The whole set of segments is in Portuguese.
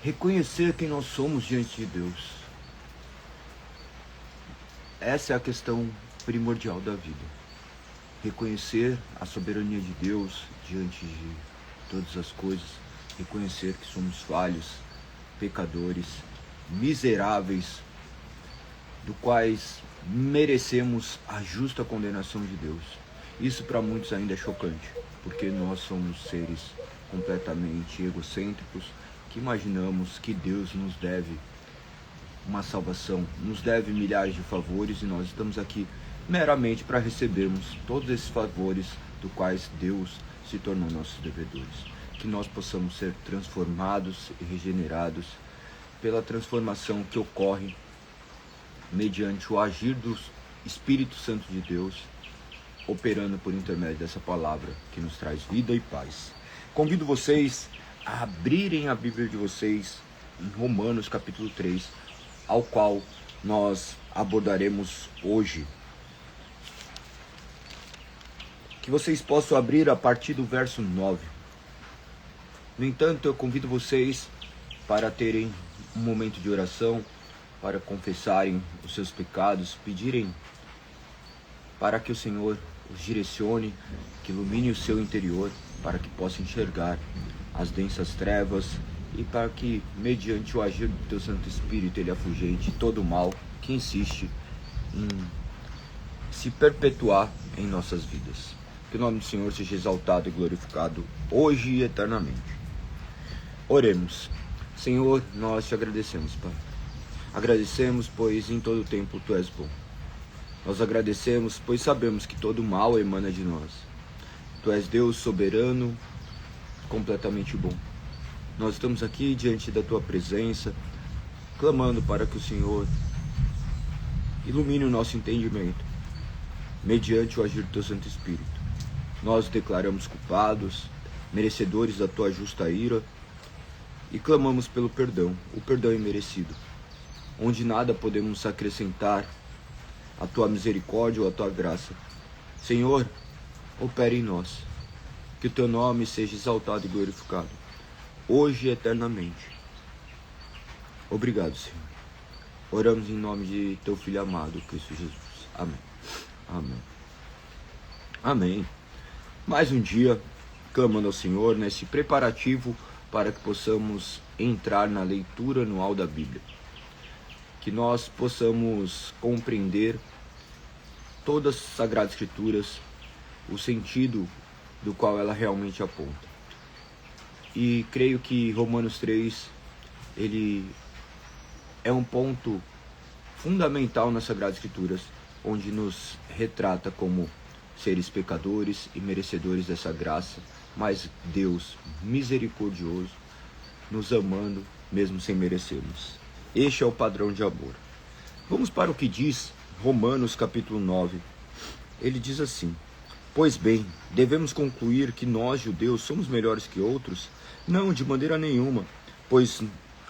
reconhecer quem nós somos diante de Deus. Essa é a questão primordial da vida. Reconhecer a soberania de Deus diante de todas as coisas. Reconhecer que somos falhos, pecadores, miseráveis, do quais merecemos a justa condenação de Deus. Isso para muitos ainda é chocante, porque nós somos seres completamente egocêntricos, que imaginamos que Deus nos deve uma salvação, nos deve milhares de favores, e nós estamos aqui meramente para recebermos todos esses favores do quais Deus se tornou nossos devedores. Que nós possamos ser transformados e regenerados pela transformação que ocorre mediante o agir do Espírito Santo de Deus, operando por intermédio dessa palavra que nos traz vida e paz. Convido vocês a abrirem a Bíblia de vocês em Romanos capítulo 3, ao qual nós abordaremos hoje. Que vocês possam abrir a partir do verso 9. No entanto, eu convido vocês para terem um momento de oração, para confessarem os seus pecados, pedirem para que o Senhor os direcione, que ilumine o seu interior, para que possa enxergar as densas trevas e para que, mediante o agir do teu Santo Espírito, ele afugente todo o mal que insiste em se perpetuar em nossas vidas. Que o nome do Senhor seja exaltado e glorificado hoje e eternamente. Oremos. Senhor, nós te agradecemos, Pai. Agradecemos, pois em todo tempo tu és bom. Nós agradecemos, pois sabemos que todo mal emana de nós. Tu és Deus soberano, completamente bom. Nós estamos aqui diante da tua presença, clamando para que o Senhor ilumine o nosso entendimento, mediante o agir do teu Santo Espírito. Nós declaramos culpados, merecedores da tua justa ira, e clamamos pelo perdão, o perdão imerecido, onde nada podemos acrescentar a tua misericórdia ou a tua graça. Senhor, opere em nós, que o teu nome seja exaltado e glorificado, hoje e eternamente. Obrigado, Senhor. Oramos em nome de teu Filho amado, Cristo Jesus. Amém. Amém. Amém. Mais um dia, clamando ao Senhor nesse preparativo para que possamos entrar na leitura anual da Bíblia. Que nós possamos compreender todas as Sagradas Escrituras, o sentido do qual ela realmente aponta. E creio que Romanos 3, ele é um ponto fundamental nas Sagradas Escrituras, onde nos retrata como seres pecadores e merecedores dessa graça, mas Deus misericordioso, nos amando mesmo sem merecermos. Este é o padrão de amor. Vamos para o que diz Romanos capítulo 9. Ele diz assim: pois bem, devemos concluir que nós, judeus, somos melhores que outros? Não, de maneira nenhuma, pois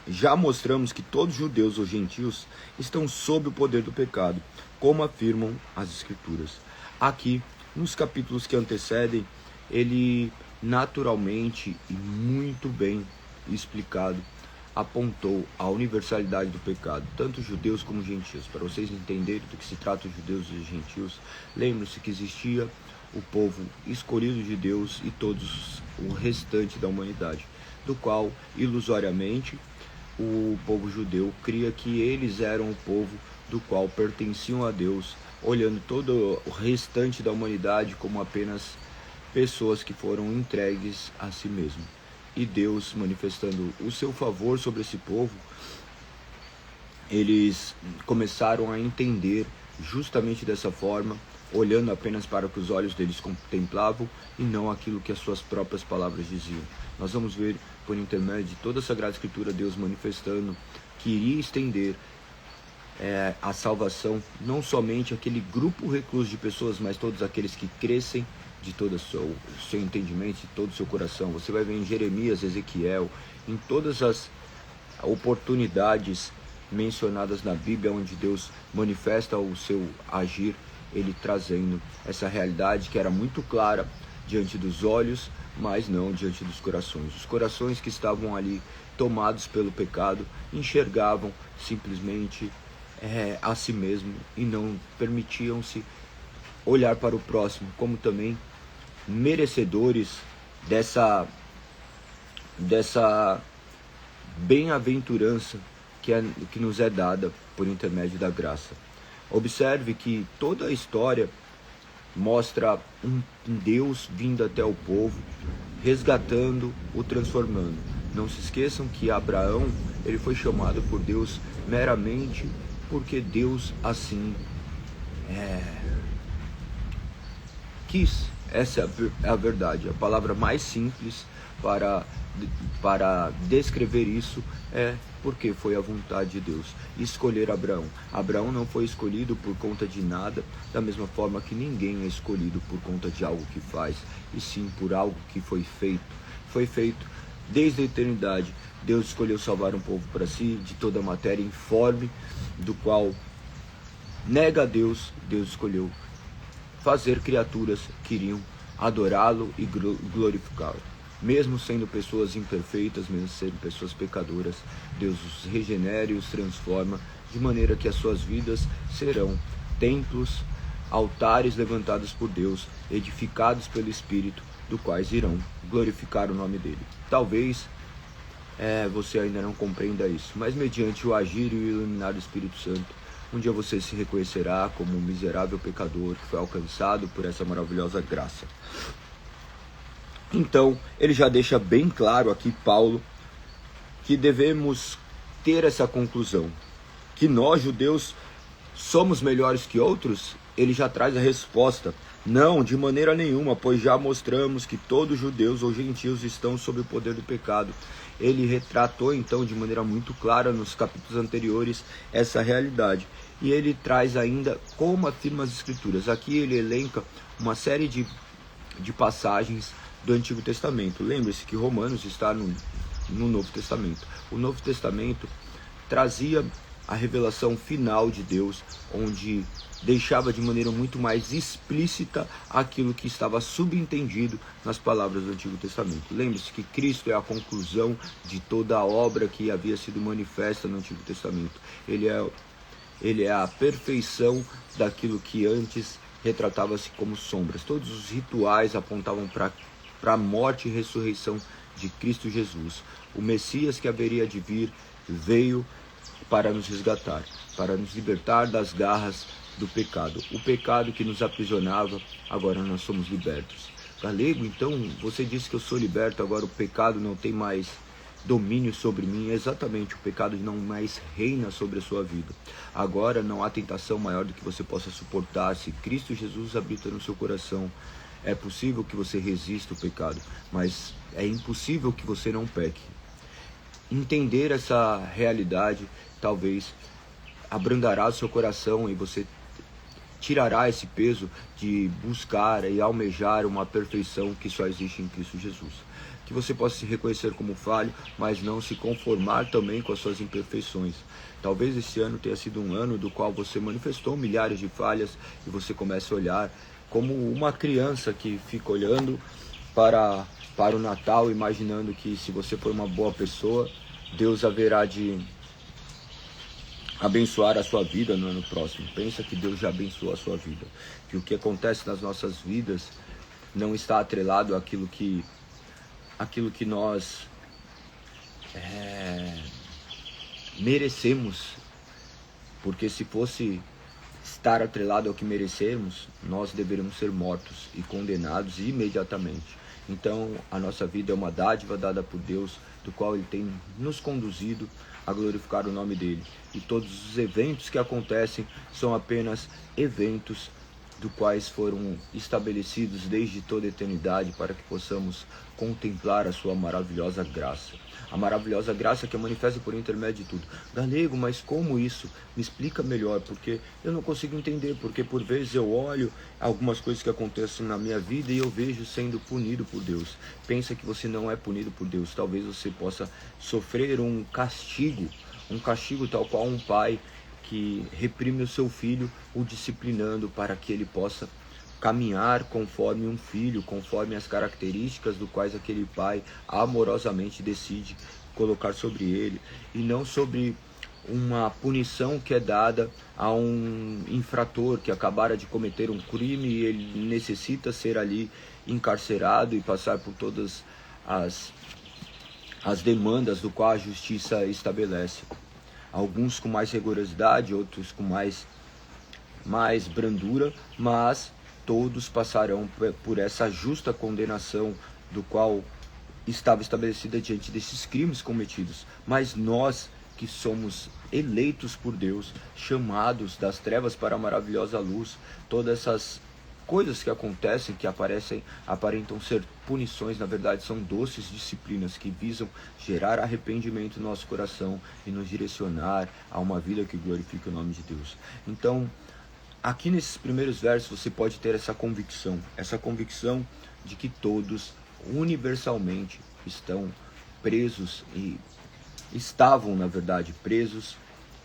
já mostramos que todos os judeus ou gentios estão sob o poder do pecado, como afirmam as Escrituras. Aqui, nos capítulos que antecedem, ele naturalmente e muito bem explicado apontou a universalidade do pecado, tanto judeus como gentios. Para vocês entenderem do que se trata os judeus e os gentios, lembre-se que existia o povo escolhido de Deus e todos o restante da humanidade, do qual, ilusoriamente, o povo judeu cria que eles eram o povo do qual pertenciam a Deus, olhando todo o restante da humanidade como apenas pessoas que foram entregues a si mesmo. E Deus, manifestando o seu favor sobre esse povo, eles começaram a entender justamente dessa forma, olhando apenas para o que os olhos deles contemplavam e não aquilo que as suas próprias palavras diziam. Nós vamos ver, por intermédio de toda a Sagrada Escritura, Deus manifestando que iria estender a salvação, não somente aquele grupo recluso de pessoas, mas todos aqueles que crescem de todo o seu entendimento, de todo o seu coração. Você vai ver em Jeremias, Ezequiel, em todas as oportunidades mencionadas na Bíblia, onde Deus manifesta o seu agir, ele trazendo essa realidade que era muito clara diante dos olhos, mas não diante dos corações. Os corações que estavam ali tomados pelo pecado enxergavam simplesmente a si mesmo e não permitiam-se olhar para o próximo como também merecedores dessa bem-aventurança que nos é dada por intermédio da graça. Observe que toda a história mostra um Deus vindo até o povo, resgatando, o transformando. Não se esqueçam que Abraão, ele foi chamado por Deus meramente porque Deus assim quis. Essa é a verdade. A palavra mais simples para descrever isso é porque foi a vontade de Deus escolher Abraão. Abraão não foi escolhido por conta de nada, da mesma forma que ninguém é escolhido por conta de algo que faz, e sim por algo que foi feito. Foi feito desde a eternidade. Deus escolheu salvar um povo para si, de toda a matéria informe, do qual nega a Deus. Deus escolheu fazer criaturas que iriam adorá-lo e glorificá-lo. Mesmo sendo pessoas imperfeitas, mesmo sendo pessoas pecadoras, Deus os regenera e os transforma, de maneira que as suas vidas serão templos, altares levantados por Deus, edificados pelo Espírito, do quais irão glorificar o nome dele. Talvez você ainda não compreenda isso, mas mediante o agir e o iluminar do Espírito Santo, um dia você se reconhecerá como um miserável pecador que foi alcançado por essa maravilhosa graça. Então, ele já deixa bem claro aqui, Paulo, que devemos ter essa conclusão, que nós, judeus, somos melhores que outros. Ele já traz a resposta: não, de maneira nenhuma, pois já mostramos que todos judeus ou gentios estão sob o poder do pecado. Ele retratou então de maneira muito clara nos capítulos anteriores essa realidade. E ele traz ainda como afirma as Escrituras. Aqui ele elenca uma série de passagens do Antigo Testamento. Lembre-se que Romanos está no Novo Testamento. O Novo Testamento trazia a revelação final de Deus, onde deixava de maneira muito mais explícita aquilo que estava subentendido nas palavras do Antigo Testamento. Lembre-se que Cristo é a conclusão de toda a obra que havia sido manifesta no Antigo Testamento. Ele é a perfeição daquilo que antes retratava-se como sombras. Todos os rituais apontavam para a morte e ressurreição de Cristo Jesus. O Messias que haveria de vir veio para nos resgatar, para nos libertar das garras do pecado. O pecado que nos aprisionava, agora nós somos libertos. Galego, então você disse que eu sou liberto, agora o pecado não tem mais domínio sobre mim. Exatamente, o pecado não mais reina sobre a sua vida. Agora não há tentação maior do que você possa suportar. Se Cristo Jesus habita no seu coração, é possível que você resista o pecado, mas é impossível que você não peque. Entender essa realidade talvez abrandará o seu coração e você tirará esse peso de buscar e almejar uma perfeição que só existe em Cristo Jesus. Que você possa se reconhecer como falho, mas não se conformar também com as suas imperfeições. Talvez esse ano tenha sido um ano do qual você manifestou milhares de falhas e você comece a olhar como uma criança que fica olhando para o Natal, imaginando que se você for uma boa pessoa, Deus haverá de abençoar a sua vida no ano próximo. Pensa que Deus já abençoou a sua vida, que o que acontece nas nossas vidas não está atrelado àquilo que nós merecemos, porque se fosse estar atrelado ao que merecemos, nós deveríamos ser mortos e condenados imediatamente. Então a nossa vida é uma dádiva dada por Deus, do qual Ele tem nos conduzido a glorificar o nome dEle. E todos os eventos que acontecem são apenas eventos do quais foram estabelecidos desde toda a eternidade para que possamos contemplar a sua maravilhosa graça. A maravilhosa graça que é manifesta por intermédio de tudo. Galego, mas como isso? Me explica melhor, porque eu não consigo entender, porque por vezes eu olho algumas coisas que acontecem na minha vida e eu vejo sendo punido por Deus. Pensa que você não é punido por Deus. Talvez você possa sofrer um castigo tal qual um pai que reprime o seu filho, o disciplinando para que ele possa caminhar conforme um filho, conforme as características do quais aquele pai amorosamente decide colocar sobre ele, e não sobre uma punição que é dada a um infrator que acabara de cometer um crime e ele necessita ser ali encarcerado e passar por todas as demandas do qual a justiça estabelece. Alguns com mais rigorosidade, outros com mais brandura, mas todos passarão por essa justa condenação do qual estava estabelecida diante desses crimes cometidos. Mas nós que somos eleitos por Deus, chamados das trevas para a maravilhosa luz, todas essas coisas que acontecem, que aparentam ser punições, na verdade são doces disciplinas que visam gerar arrependimento no nosso coração e nos direcionar a uma vida que glorifique o nome de Deus. Então, aqui nesses primeiros versos você pode ter essa convicção de que todos universalmente estão presos e estavam, na verdade, presos,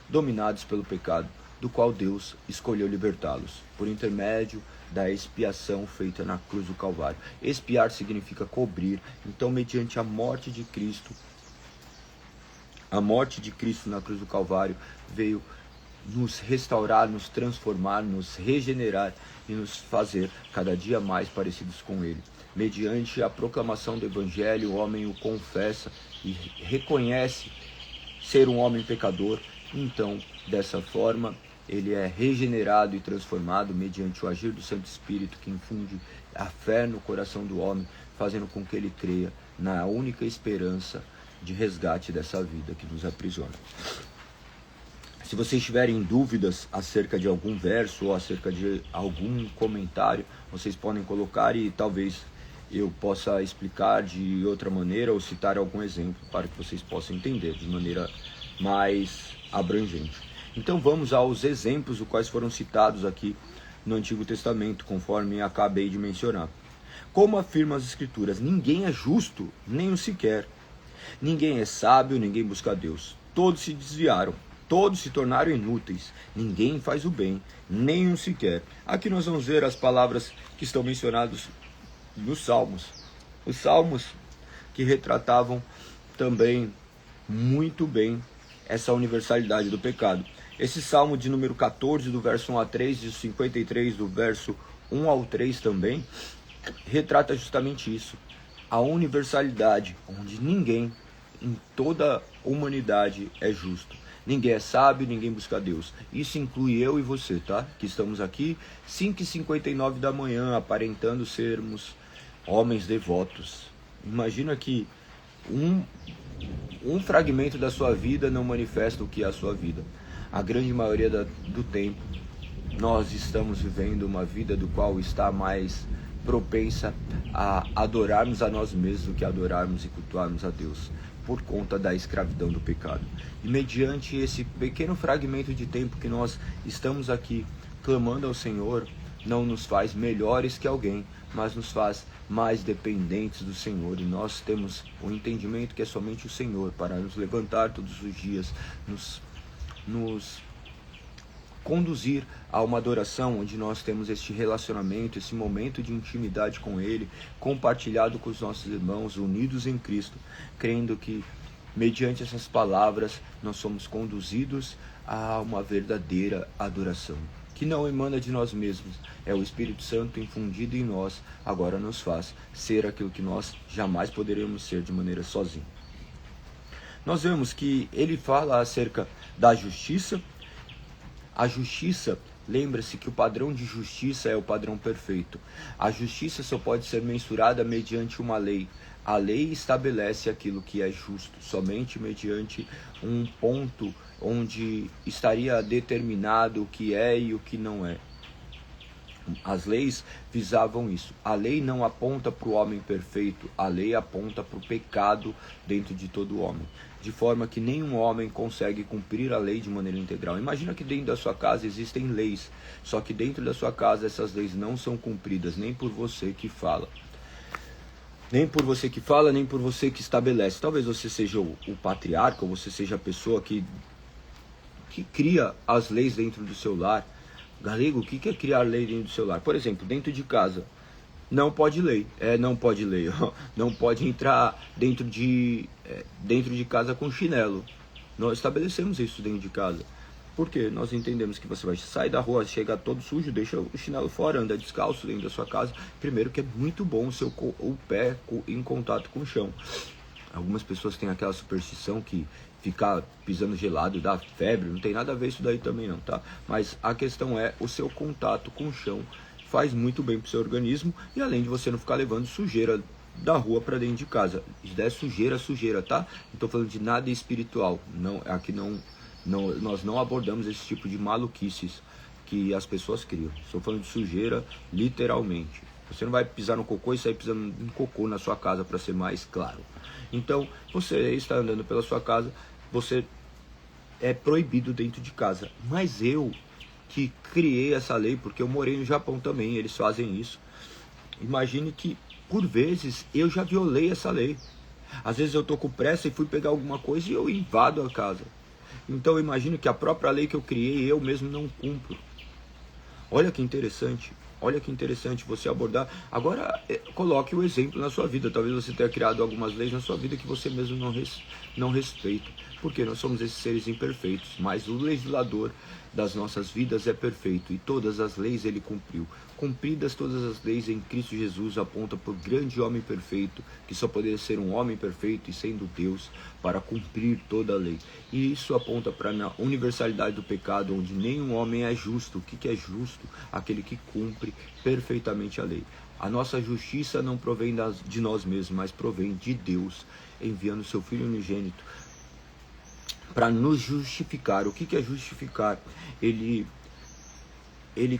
dominados pelo pecado, do qual Deus escolheu libertá-los, por intermédio da expiação feita na cruz do Calvário. Expiar significa cobrir. Então, mediante a morte de Cristo na cruz do Calvário veio nos restaurar, nos transformar, nos regenerar e nos fazer cada dia mais parecidos com Ele. Mediante a proclamação do Evangelho, o homem o confessa e reconhece ser um homem pecador. Então, dessa forma, ele é regenerado e transformado mediante o agir do Santo Espírito, que infunde a fé no coração do homem, fazendo com que ele creia na única esperança de resgate dessa vida que nos aprisiona. Se vocês tiverem dúvidas acerca de algum verso ou acerca de algum comentário, vocês podem colocar e talvez eu possa explicar de outra maneira ou citar algum exemplo para que vocês possam entender de maneira mais abrangente. Então vamos aos exemplos os quais foram citados aqui no Antigo Testamento, conforme acabei de mencionar. Como afirmam as Escrituras, ninguém é justo, nem um sequer. Ninguém é sábio, ninguém busca Deus. Todos se desviaram, todos se tornaram inúteis. Ninguém faz o bem, nem um sequer. Aqui nós vamos ver as palavras que estão mencionadas nos Salmos. Os Salmos que retratavam também muito bem essa universalidade do pecado. Esse Salmo de número 14, do verso 1 a 3, e 53, do verso 1 ao 3 também, retrata justamente isso. A universalidade, onde ninguém em toda a humanidade é justo. Ninguém é sábio, ninguém busca Deus. Isso inclui eu e você, tá? Que estamos aqui 5h59 da manhã, aparentando sermos homens devotos. Imagina que um fragmento da sua vida não manifesta o que é a sua vida. A grande maioria do tempo, nós estamos vivendo uma vida do qual está mais propensa a adorarmos a nós mesmos do que adorarmos e cultuarmos a Deus, por conta da escravidão do pecado. E mediante esse pequeno fragmento de tempo que nós estamos aqui clamando ao Senhor, não nos faz melhores que alguém, mas nos faz mais dependentes do Senhor. E nós temos o entendimento que é somente o Senhor para nos levantar todos os dias, nos conduzir a uma adoração onde nós temos este relacionamento, esse momento de intimidade com Ele, compartilhado com os nossos irmãos, unidos em Cristo, crendo que mediante essas palavras nós somos conduzidos a uma verdadeira adoração, que não emana de nós mesmos, é o Espírito Santo infundido em nós, agora nos faz ser aquilo que nós jamais poderíamos ser de maneira sozinha. Nós vemos que ele fala acerca da justiça. A justiça, lembra-se que o padrão de justiça é o padrão perfeito. A justiça só pode ser mensurada mediante uma lei. A lei estabelece aquilo que é justo, somente mediante um ponto onde estaria determinado o que é e o que não é. As leis visavam isso. A lei não aponta para o homem perfeito, a lei aponta para o pecado dentro de todo homem, de forma que nenhum homem consegue cumprir a lei de maneira integral. Imagina que dentro da sua casa existem leis, só que dentro da sua casa essas leis não são cumpridas, nem por você que fala. Nem por você que fala, nem por você que estabelece. Talvez você seja o patriarca, ou você seja a pessoa que cria as leis dentro do seu lar, Galego, o que é criar lei dentro do seu lar? Por exemplo, dentro de casa, não pode lei. Não pode lei. Não pode entrar dentro de casa com chinelo. Nós estabelecemos isso dentro de casa. Porque nós entendemos que você vai sair da rua, chega todo sujo, deixa o chinelo fora, anda descalço dentro da sua casa. Primeiro que é muito bom o pé em contato com o chão. Algumas pessoas têm aquela superstição que ficar pisando gelado dá febre, não tem nada a ver isso daí também não, tá? Mas a questão é, o seu contato com o chão faz muito bem pro seu organismo, e além de você não ficar levando sujeira da rua para dentro de casa. Isso é sujeira, tá? Não tô falando de nada espiritual, não, aqui nós não abordamos esse tipo de maluquices que as pessoas criam. Estou falando de sujeira literalmente. Você não vai pisar no cocô e sair pisando em cocô na sua casa, para ser mais claro. Então, você está andando pela sua casa, você é proibido dentro de casa. Mas eu, que criei essa lei, porque eu morei no Japão também, eles fazem isso. Imagine que, por vezes, eu já violei essa lei. Às vezes eu estou com pressa e fui pegar alguma coisa e eu invado a casa. Então eu imagino que a própria lei que eu criei, eu mesmo não cumpro. Olha que interessante você abordar. Agora, coloque o exemplo na sua vida. Talvez você tenha criado algumas leis na sua vida que você mesmo não respeita. Porque nós somos esses seres imperfeitos. Mas o legislador das nossas vidas é perfeito. E todas as leis ele cumpriu. Cumpridas todas as leis em Cristo Jesus, aponta para o grande homem perfeito, que só poderia ser um homem perfeito e sendo Deus, para cumprir toda a lei. E isso aponta para a universalidade do pecado, onde nenhum homem é justo. O que é justo? Aquele que cumpre perfeitamente a lei. A nossa justiça não provém de nós mesmos, mas provém de Deus, enviando seu Filho unigênito para nos justificar. O que é justificar? Ele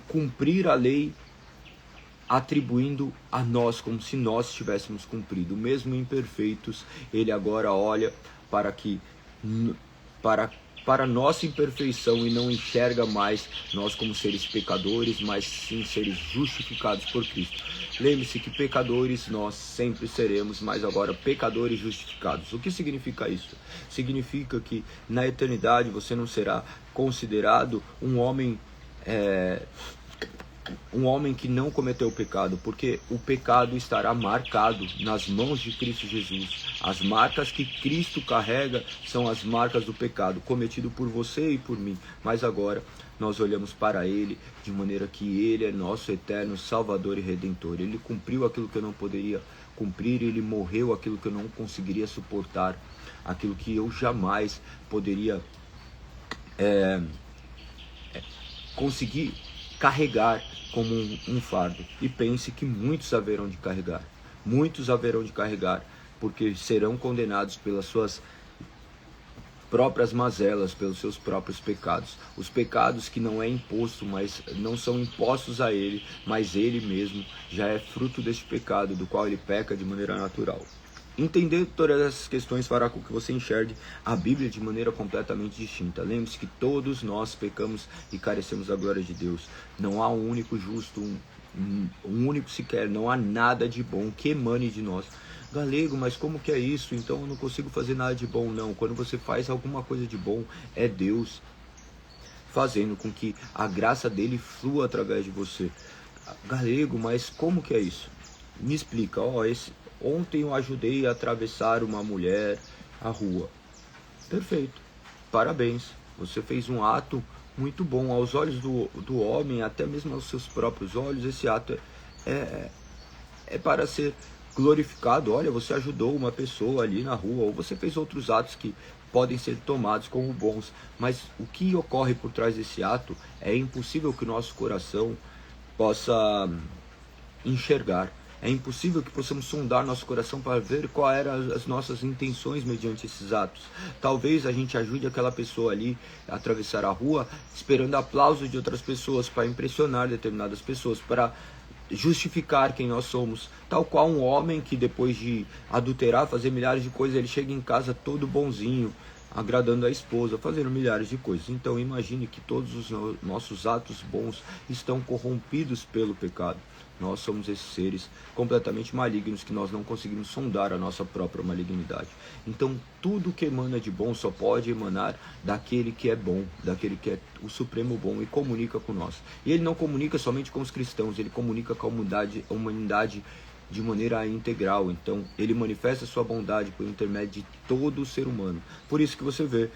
cumprir a lei, atribuindo a nós como se nós tivéssemos cumprido. Mesmo imperfeitos, ele agora olha para nossa imperfeição e não enxerga mais nós como seres pecadores, mas sim seres justificados por Cristo. Lembre-se que pecadores nós sempre seremos, mas agora pecadores justificados. O que significa isso? Significa que na eternidade você não será considerado um homem que não cometeu pecado, porque o pecado estará marcado nas mãos de Cristo Jesus. As marcas que Cristo carrega são as marcas do pecado cometido por você e por mim. Mas agora nós olhamos para Ele de maneira que Ele é nosso eterno Salvador e Redentor. Ele cumpriu aquilo que eu não poderia cumprir, Ele morreu aquilo que eu não conseguiria suportar, aquilo que eu jamais poderia conseguir carregar como um fardo. E pense que muitos haverão de carregar, porque serão condenados pelas suas próprias mazelas, pelos seus próprios pecados. Os pecados que não é imposto, mas não são impostos a ele, mas ele mesmo já é fruto deste pecado, do qual ele peca de maneira natural. Entender todas essas questões fará com que você enxergue a Bíblia de maneira completamente distinta. Lembre-se que todos nós pecamos e carecemos da glória de Deus. Não há um único justo, um único sequer, não há nada de bom que emane de nós. Galego, mas como que é isso? Então eu não consigo fazer nada de bom. Não, quando você faz alguma coisa de bom, é Deus fazendo com que a graça dele flua através de você. Galego, mas como que é isso? Me explica. Ontem eu ajudei a atravessar uma mulher a rua. Perfeito, parabéns, você fez um ato muito bom aos olhos do homem, até mesmo aos seus próprios olhos. Esse ato é para ser glorificado. Olha, você ajudou uma pessoa ali na rua, ou você fez outros atos que podem ser tomados como bons, mas o que ocorre por trás desse ato é impossível que o nosso coração possa enxergar. É impossível que possamos sondar nosso coração para ver qual eram as nossas intenções mediante esses atos. Talvez a gente ajude aquela pessoa ali a atravessar a rua, esperando aplausos de outras pessoas, para impressionar determinadas pessoas, para justificar quem nós somos. Tal qual um homem que depois de adulterar, fazer milhares de coisas, ele chega em casa todo bonzinho, agradando a esposa, fazendo milhares de coisas. Então imagine que todos os nossos atos bons estão corrompidos pelo pecado. Nós somos esses seres completamente malignos que nós não conseguimos sondar a nossa própria malignidade. Então tudo que emana de bom só pode emanar daquele que é bom, daquele que é o supremo bom e comunica com nós. E ele não comunica somente com os cristãos, ele comunica com a humanidade de maneira integral. Então ele manifesta sua bondade por intermédio de todo o ser humano. Por isso que você vê,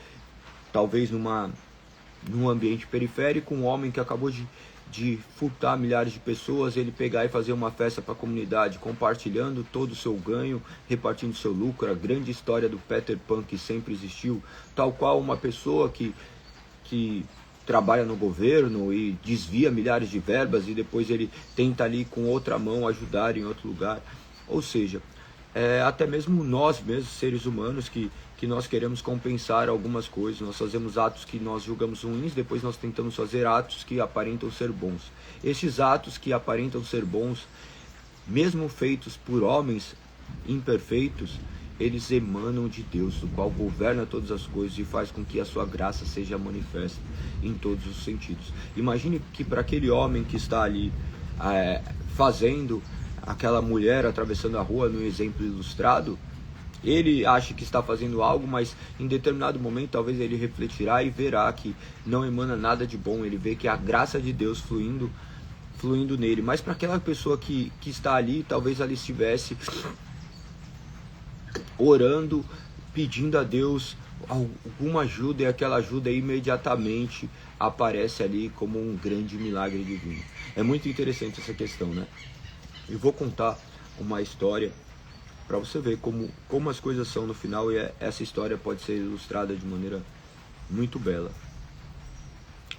talvez num ambiente periférico, um homem que acabou de furtar milhares de pessoas, ele pegar e fazer uma festa para a comunidade, compartilhando todo o seu ganho, repartindo seu lucro. A grande história do Peter Pan que sempre existiu, tal qual uma pessoa que trabalha no governo e desvia milhares de verbas e depois ele tenta ali com outra mão ajudar em outro lugar. Ou seja, até mesmo nós mesmos, seres humanos, que nós queremos compensar algumas coisas, nós fazemos atos que nós julgamos ruins, depois nós tentamos fazer atos que aparentam ser bons. Esses atos que aparentam ser bons, mesmo feitos por homens imperfeitos, eles emanam de Deus, o qual governa todas as coisas e faz com que a sua graça seja manifesta em todos os sentidos. Imagine que para aquele homem que está ali fazendo aquela mulher atravessando a rua no exemplo ilustrado, ele acha que está fazendo algo, mas em determinado momento talvez ele refletirá e verá que não emana nada de bom. Ele vê que a graça de Deus fluindo nele. Mas para aquela pessoa que está ali, talvez ela estivesse orando, pedindo a Deus alguma ajuda, e aquela ajuda imediatamente aparece ali como um grande milagre divino. É muito interessante essa questão, né? Eu vou contar uma história para você ver como as coisas são no final, e essa história pode ser ilustrada de maneira muito bela.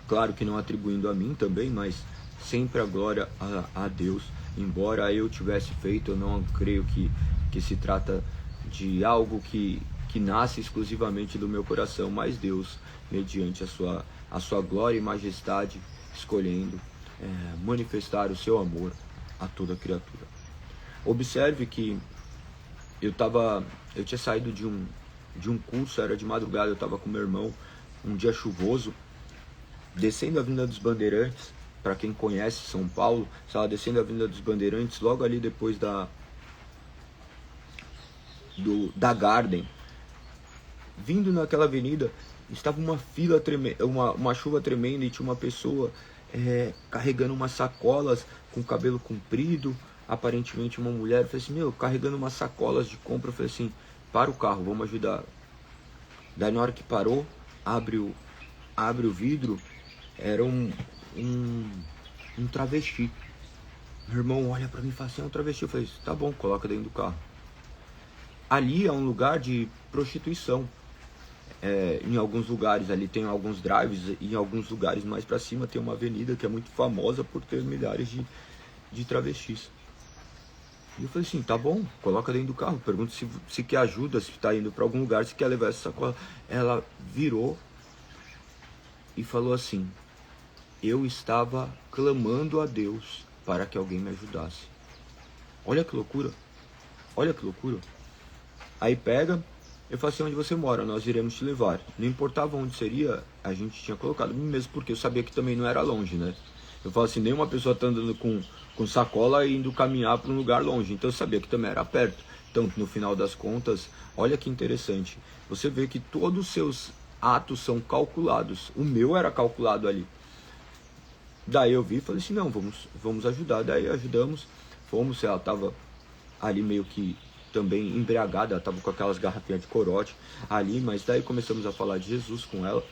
Claro que não atribuindo a mim também, mas sempre a glória a Deus. Embora eu tivesse feito, eu não creio que se trata de algo que nasce exclusivamente do meu coração, mas Deus, mediante a sua glória e majestade, escolhendo manifestar o seu amor a toda criatura. Observe que eu tinha saído de um curso, era de madrugada, eu estava com meu irmão, um dia chuvoso, descendo a Avenida dos Bandeirantes. Para quem conhece São Paulo, estava descendo a Avenida dos Bandeirantes, logo ali depois da Garden. Vindo naquela avenida, estava uma fila tremenda, uma chuva tremenda, e tinha uma pessoa carregando umas sacolas com cabelo comprido, aparentemente uma mulher. Eu falei assim, carregando umas sacolas de compra. Eu falei assim, para o carro, vamos ajudar. Daí na hora que parou, abre o vidro, era um travesti. Meu irmão olha pra mim e fala assim, é um travesti. Eu falei, tá bom, coloca dentro do carro. Ali é um lugar de prostituição. Em alguns lugares ali tem alguns drives, e em alguns lugares mais pra cima tem uma avenida que é muito famosa por ter milhares de travestis. E eu falei assim, tá bom, coloca dentro do carro. Pergunta se quer ajuda, se tá indo pra algum lugar, se quer levar essa sacola. Ela virou e falou assim, eu estava clamando a Deus para que alguém me ajudasse. Olha que loucura. Olha que loucura. Aí pega, eu falei assim, onde você mora? Nós iremos te levar. Não importava onde seria, a gente tinha colocado, mesmo porque eu sabia que também não era longe, né? Eu falo assim, nenhuma pessoa tá andando com sacola e indo caminhar para um lugar longe. Então eu sabia que também era perto. Então, no final das contas, olha que interessante. Você vê que todos os seus atos são calculados. O meu era calculado ali. Daí eu vi e falei assim, não, vamos ajudar. Daí ajudamos, fomos. Ela estava ali meio que também embriagada, ela estava com aquelas garrafinhas de corote ali, mas daí começamos a falar de Jesus com ela.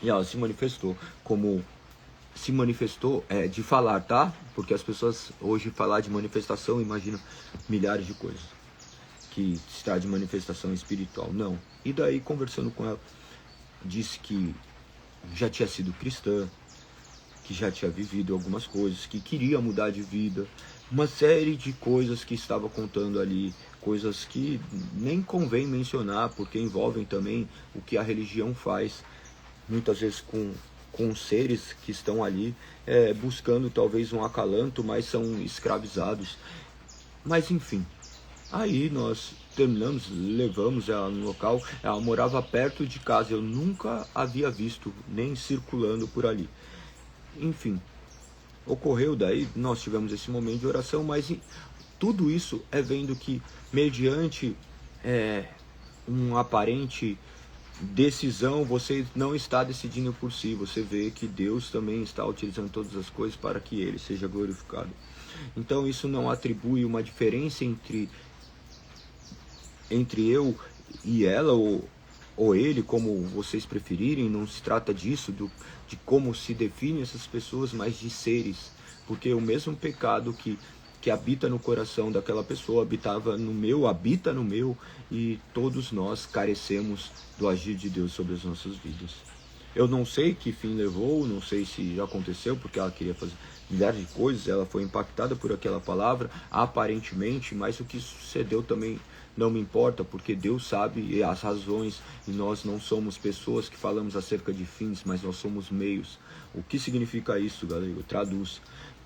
E ela se manifestou de falar, tá? Porque as pessoas hoje falar de manifestação imaginam milhares de coisas que está de manifestação espiritual. Não. E daí, conversando com ela, disse que já tinha sido cristã, que já tinha vivido algumas coisas, que queria mudar de vida, uma série de coisas que estava contando ali, coisas que nem convém mencionar, porque envolvem também o que a religião faz, muitas vezes com seres que estão ali buscando talvez um acalanto, mas são escravizados. Mas enfim, aí nós terminamos, levamos ela no local. Ela morava perto de casa, eu nunca havia visto, nem circulando por ali. Enfim, ocorreu daí, nós tivemos esse momento de oração, mas tudo isso é vendo que, mediante um aparente decisão, você não está decidindo por si, você vê que Deus também está utilizando todas as coisas para que Ele seja glorificado. Então isso não atribui uma diferença entre eu e ela, ou ele, como vocês preferirem. Não se trata disso, de como se definem essas pessoas, mas de seres, porque o mesmo pecado que habita no coração daquela pessoa habita no meu, e todos nós carecemos do agir de Deus sobre as nossas vidas. Eu não sei que fim levou, não sei se já aconteceu, porque ela queria fazer milhares de coisas, ela foi impactada por aquela palavra, aparentemente, mas o que sucedeu também não me importa, porque Deus sabe as razões, e nós não somos pessoas que falamos acerca de fins, mas nós somos meios. O que significa isso, galera? Traduz.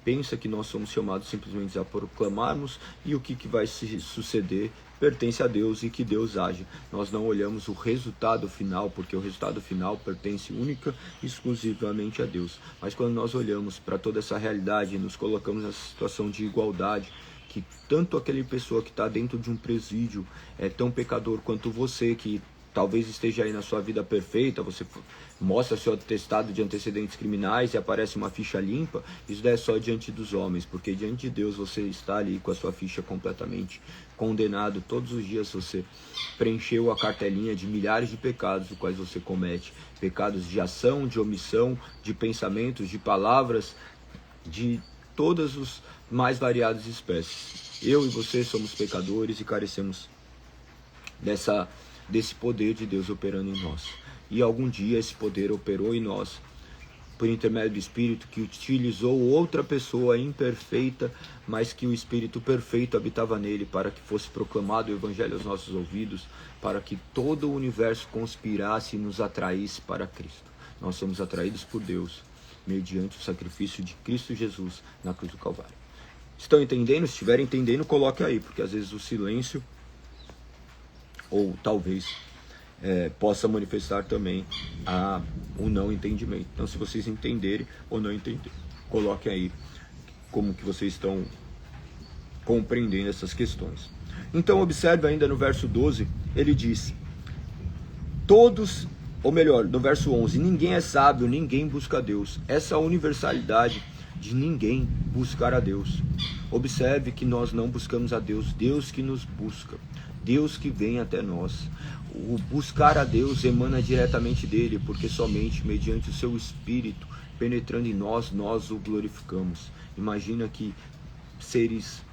Pensa que nós somos chamados simplesmente a proclamarmos, e o que vai se suceder pertence a Deus, e que Deus age. Nós não olhamos o resultado final, porque o resultado final pertence única e exclusivamente a Deus. Mas quando nós olhamos para toda essa realidade e nos colocamos nessa situação de igualdade, que tanto aquela pessoa que está dentro de um presídio é tão pecador quanto você, que talvez esteja aí na sua vida perfeita, você mostra seu atestado de antecedentes criminais e aparece uma ficha limpa, isso é só diante dos homens, porque diante de Deus você está ali com a sua ficha completamente condenado. Todos os dias você preencheu a cartelinha de milhares de pecados, os quais você comete, pecados de ação, de omissão, de pensamentos, de palavras, de todas as mais variadas espécies. Eu e você somos pecadores e carecemos desse poder de Deus operando em nós. E algum dia esse poder operou em nós por intermédio do Espírito, que utilizou outra pessoa imperfeita, mas que o Espírito perfeito habitava nele, para que fosse proclamado o Evangelho aos nossos ouvidos, para que todo o universo conspirasse e nos atraísse para Cristo. Nós somos atraídos por Deus mediante o sacrifício de Cristo Jesus na cruz do Calvário. Estão entendendo? Se estiverem entendendo, coloque aí, porque às vezes o silêncio, ou talvez possa manifestar também o não entendimento. Então, se vocês entenderem ou não entenderem, coloquem aí como que vocês estão compreendendo essas questões. Então, observe ainda no verso 12, ele diz: todos, ou melhor, no verso 11, ninguém é sábio, ninguém busca a Deus. Essa universalidade de ninguém buscar a Deus. Observe que nós não buscamos a Deus, Deus que nos busca, Deus que vem até nós. O buscar a Deus emana diretamente dele, porque somente mediante o seu Espírito penetrando em nós, nós o glorificamos. Imagina que seres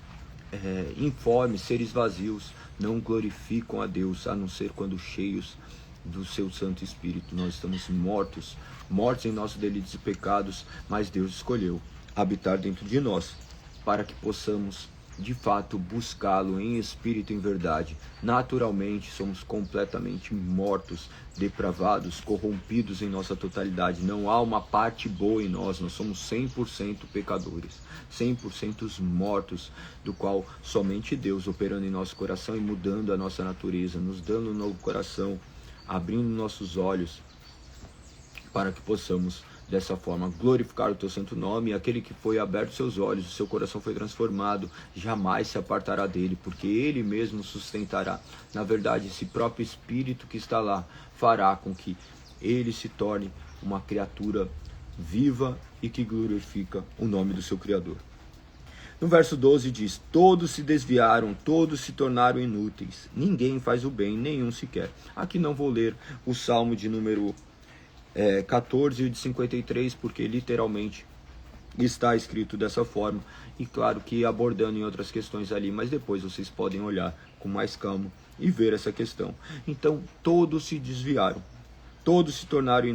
informes, seres vazios, não glorificam a Deus, a não ser quando cheios do seu Santo Espírito. Nós estamos mortos em nossos delitos e pecados, mas Deus escolheu habitar dentro de nós, para que possamos de fato buscá-lo em espírito e em verdade. Naturalmente somos completamente mortos, depravados, corrompidos em nossa totalidade. Não há uma parte boa em nós, nós somos 100% pecadores, 100% mortos, do qual somente Deus operando em nosso coração e mudando a nossa natureza, nos dando um novo coração, abrindo nossos olhos, para que possamos dessa forma glorificar o teu santo nome. E aquele que foi aberto seus olhos, o seu coração foi transformado, jamais se apartará dele, porque ele mesmo sustentará. Na verdade, esse próprio Espírito que está lá fará com que ele se torne uma criatura viva e que glorifica o nome do seu Criador. No verso 12 diz: todos se desviaram, todos se tornaram inúteis, ninguém faz o bem, nenhum sequer. Aqui não vou ler o Salmo de número 14 e de 53, porque literalmente está escrito dessa forma, e claro que abordando em outras questões ali, mas depois vocês podem olhar com mais calma e ver essa questão. Então todos se desviaram, todos se tornaram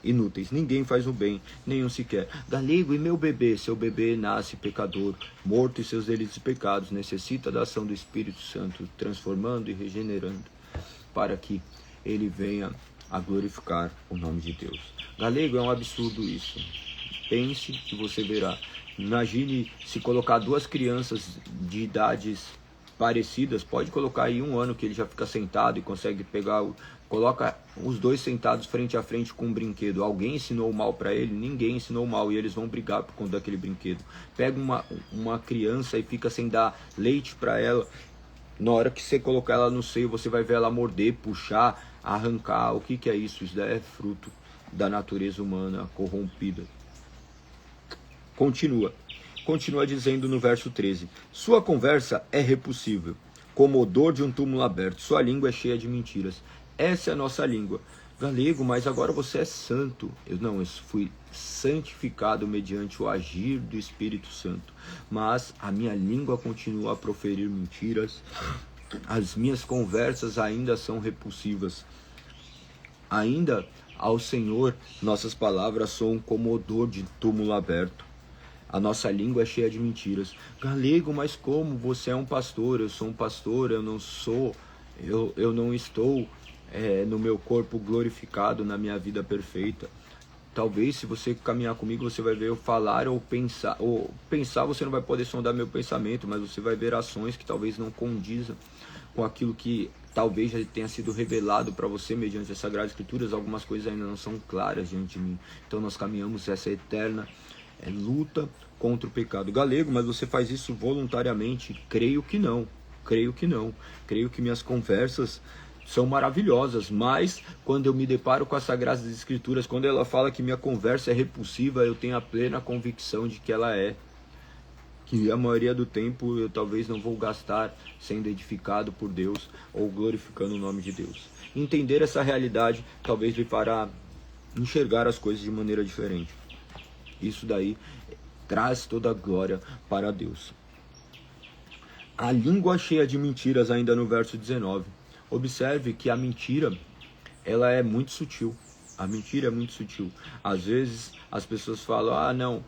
inúteis, ninguém faz o bem, nenhum sequer. Galego, e meu bebê? Seu bebê nasce pecador, morto em seus delitos e pecados, necessita da ação do Espírito Santo, transformando e regenerando, para que ele venha a glorificar o nome de Deus. Galego, é um absurdo isso. Pense que você verá. Imagine se colocar duas crianças de idades parecidas, pode colocar aí 1 ano que ele já fica sentado e consegue pegar, coloca os dois sentados frente a frente com um brinquedo. Alguém ensinou mal para ele? Ninguém ensinou mal, e eles vão brigar por conta daquele brinquedo. Pega uma criança e fica sem dar leite para ela. Na hora que você colocar ela no seio, você vai ver ela morder, puxar, arrancar. O que é isso? Isso daí é fruto da natureza humana corrompida. Continua dizendo no verso 13: sua conversa é repulsível, como o odor de um túmulo aberto. Sua língua é cheia de mentiras. Essa é a nossa língua. Galego, mas agora você é santo. Eu fui santificado mediante o agir do Espírito Santo. Mas a minha língua continua a proferir mentiras. As minhas conversas ainda são repulsivas. Ainda ao Senhor, nossas palavras soam como odor de túmulo aberto. A nossa língua é cheia de mentiras. Galego, mas como? Você é um pastor, eu sou um pastor, eu não estou no meu corpo glorificado, na minha vida perfeita. Talvez, se você caminhar comigo, você vai ver eu falar ou pensar. Ou pensar, você não vai poder sondar meu pensamento, mas você vai ver ações que talvez não condizam com aquilo que talvez já tenha sido revelado para você mediante as Sagradas Escrituras. Algumas coisas ainda não são claras diante de mim. Então nós caminhamos essa eterna luta contra o pecado. Galego, mas você faz isso voluntariamente? Creio que não. Creio que minhas conversas são maravilhosas, mas quando eu me deparo com as Sagradas Escrituras, quando ela fala que minha conversa é repulsiva, eu tenho a plena convicção de que ela é. Que a maioria do tempo eu talvez não vou gastar sendo edificado por Deus ou glorificando o nome de Deus. Entender essa realidade talvez lhe fará enxergar as coisas de maneira diferente. Isso daí traz toda a glória para Deus. A língua cheia de mentiras, ainda no verso 19. Observe que a mentira, ela é muito sutil. A mentira é muito sutil. Às vezes as pessoas falam, não,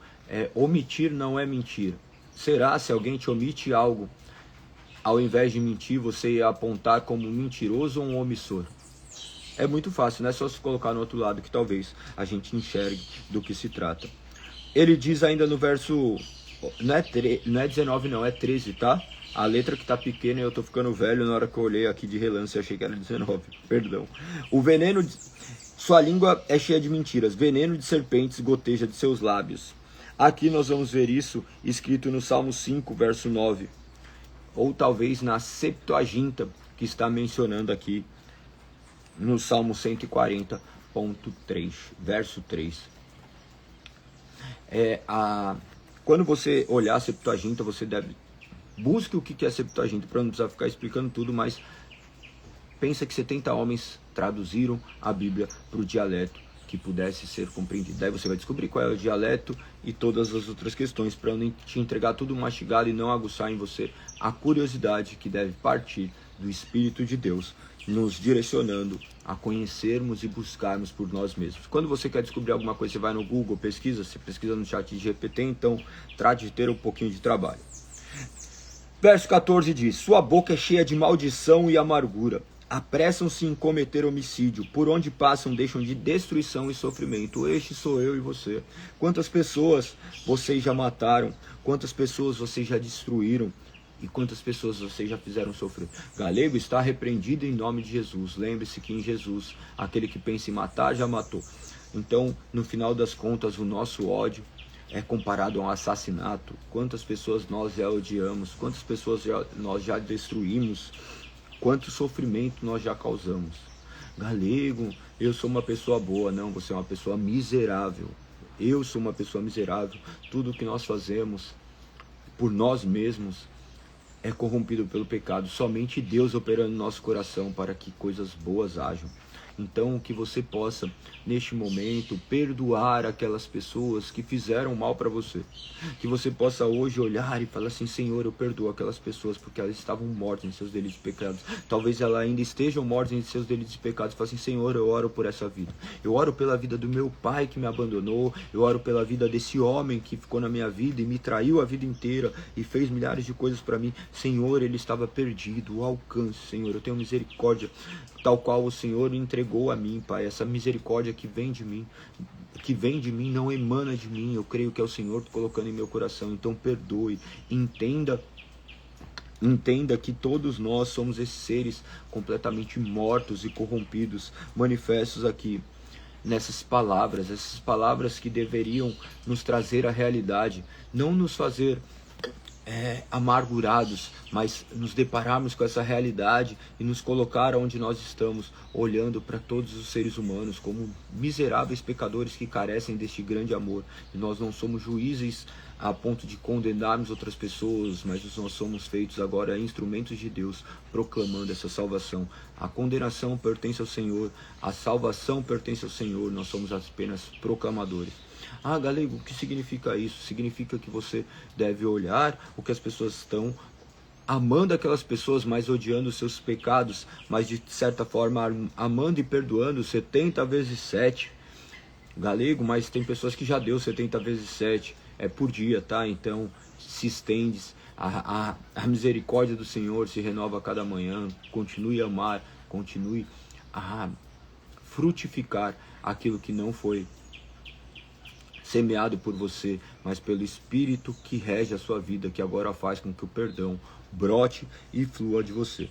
omitir não é mentira. Será se alguém te omite algo, ao invés de mentir, você ia apontar como mentiroso ou um omissor? É muito fácil, não é só se colocar no outro lado que talvez a gente enxergue do que se trata. Ele diz ainda no verso, não é 19 não, é 13, tá? A letra que tá pequena e eu tô ficando velho, na hora que eu olhei aqui de relance eu achei que era 19, perdão. O veneno, sua língua é cheia de mentiras, veneno de serpentes goteja de seus lábios. Aqui nós vamos ver isso escrito no Salmo 5, verso 9. Ou talvez na Septuaginta, que está mencionando aqui no Salmo 140.3, verso 3. Quando você olhar a Septuaginta, você deve... Busque o que é a Septuaginta, para não precisar ficar explicando tudo, mas pensa que 70 homens traduziram a Bíblia para o dialeto que pudesse ser compreendido. Daí você vai descobrir qual é o dialeto e todas as outras questões, para não te entregar tudo mastigado e não aguçar em você a curiosidade que deve partir do Espírito de Deus, nos direcionando a conhecermos e buscarmos por nós mesmos. Quando você quer descobrir alguma coisa, você vai no Google, pesquisa, você pesquisa no chat de GPT, então trate de ter um pouquinho de trabalho. Verso 14 diz, sua boca é cheia de maldição e amargura, apressam-se em cometer homicídio, por onde passam deixam de destruição e sofrimento. Este sou eu e você. Quantas pessoas vocês já mataram, quantas pessoas vocês já destruíram, e quantas pessoas vocês já fizeram sofrer. Galego, está repreendido em nome de Jesus. Lembre-se que em Jesus, aquele que pensa em matar, já matou. Então, no final das contas, o nosso ódio é comparado a um assassinato. Quantas pessoas nós já odiamos, quantas pessoas nós já destruímos, quanto sofrimento nós já causamos. Galego, eu sou uma pessoa boa. Não, você é uma pessoa miserável. Eu sou uma pessoa miserável. Tudo que nós fazemos por nós mesmos é corrompido pelo pecado. Somente Deus operando no nosso coração para que coisas boas hajam. Então, que você possa, neste momento, perdoar aquelas pessoas que fizeram mal para você. Que você possa hoje olhar e falar assim, Senhor, eu perdoo aquelas pessoas porque elas estavam mortas em seus delitos e pecados. Talvez elas ainda estejam mortas em seus delitos e pecados. Fala assim, Senhor, eu oro por essa vida. Eu oro pela vida do meu pai que me abandonou. Eu oro pela vida desse homem que ficou na minha vida e me traiu a vida inteira e fez milhares de coisas para mim. Senhor, ele estava perdido. O alcance, Senhor, eu tenho misericórdia, tal qual o Senhor entregou a mim, Pai. Essa misericórdia que vem de mim, não emana de mim. Eu creio que é o Senhor colocando em meu coração. Então perdoe, entenda Entenda que todos nós somos esses seres completamente mortos e corrompidos, manifestos aqui nessas palavras, essas palavras que deveriam nos trazer a realidade, não nos fazer amargurados, mas nos depararmos com essa realidade e nos colocar onde nós estamos, olhando para todos os seres humanos como miseráveis pecadores que carecem deste grande amor. E nós não somos juízes a ponto de condenarmos outras pessoas, mas nós somos feitos agora instrumentos de Deus, proclamando essa salvação. A condenação pertence ao Senhor, a salvação pertence ao Senhor, nós somos apenas proclamadores. Ah, Galego, o que significa isso? Significa que você deve olhar o que as pessoas estão amando aquelas pessoas, mas odiando os seus pecados, mas de certa forma amando e perdoando 70 vezes 7. Galego, mas tem pessoas que já deu 70 vezes 7, é por dia, tá? Então se estende, a misericórdia do Senhor se renova a cada manhã. Continue a amar, continue a frutificar aquilo que não foi semeado por você, mas pelo Espírito que rege a sua vida, que agora faz com que o perdão brote e flua de você.